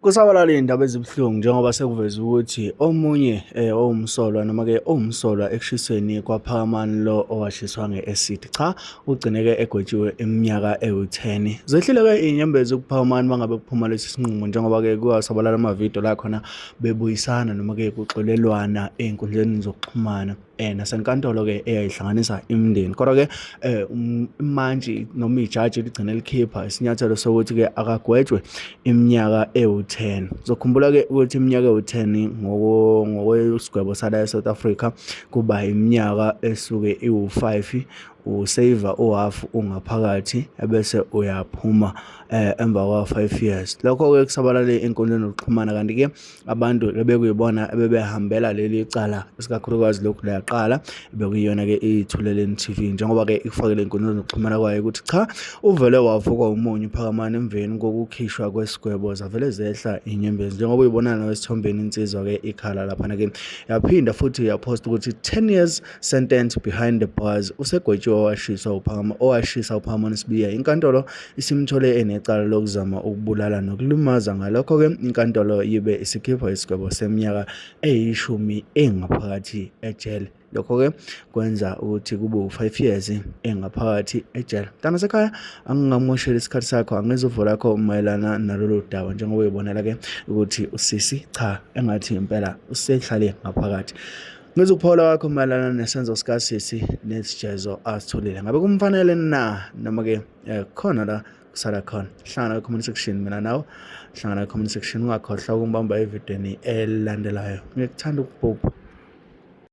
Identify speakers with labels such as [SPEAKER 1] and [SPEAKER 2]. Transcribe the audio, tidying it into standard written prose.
[SPEAKER 1] Kusabalala iy'ndaba ezibuhlungu njengoba sekuveza ukuthi omunye owumsolwa noma-ke owumsolwa ekushisweni kwaPhakamani lo owashiswa nge-acid. Cha, ugcine-ke egwetshiwe iminyaka ewu-10. Zehlile-ke iy'nyembezi kuPhakamani bangabe kuphuma lesi sinqumo njengoba-ke kusabalala amavidiyo la khona bebuyisana noma-ke kuxolelwana ey'nkundleni zokuxhumana. Nasenkantolo-ke eyayihlanganisa imindeni. Kodwa-ke manje noma ijaji ligcine likhipha isinyathelo sokuthi-ke akagwetshwe iminyaka ewu-10. Uzokhumbula-ke ukuthi iminyaka ewu-10 ngokwesigwebo sala eSouth Africa kuba iminyaka esuke iwu-5, useva uhafu ungaphakathi ebese uyaphuma emva kwa-5 years. Lokho-ke kusabalale ey'nkundleni zokuxhumana, kanti-ke abantu bekuyibona ebebehambela leli cala isikakhulukazi lokhu liyaqala bekuyiyona-ke iThuleleni TV njengoba-ke ikufakele ey'nkundleni zokuxhumana kwayo ukuthi cha, uvele wavukwa umunyu uPhakamani emveni kokukhishwa kwesigwebo zavele zehla inyembezi njengoba uyibona nawesithombeni insizwa-ke ikhala laphana-ke yaphinda futhi yaphosta ukuthi 10 years sentence behind the bars. Usegwetshiwe owashisa uPhakamani Sibiya. Inkantolo isimthole enecala lokuzama ukubulala nokulimaza. Ngalokho-ke inkantolo yibe isikhipha isigwebo seminyaka eyishumi engaphakathi ejele. Lokho-ke kwenza ukuthi kube u-5 years engaphakathi ejele. Mntana sekhaya, angingamosheli isikhathi sakho, angizuvula lakho mayelana nalolu daba njengoba uyibonela-ke ukuthi usisi cha engathi impela usehlale ngaphakathi. Ngizukuphola wakho mayelana nesenzo sikasisi nesijezo asitholile. Ngabe kumfanele na noma-ke khona la kusala khona? Hlangana comment section mina nawe. Hlangana comment section, ungakhohlwa ukungibamba evidweni elandelayo. Ngikuthanda ukubhubha.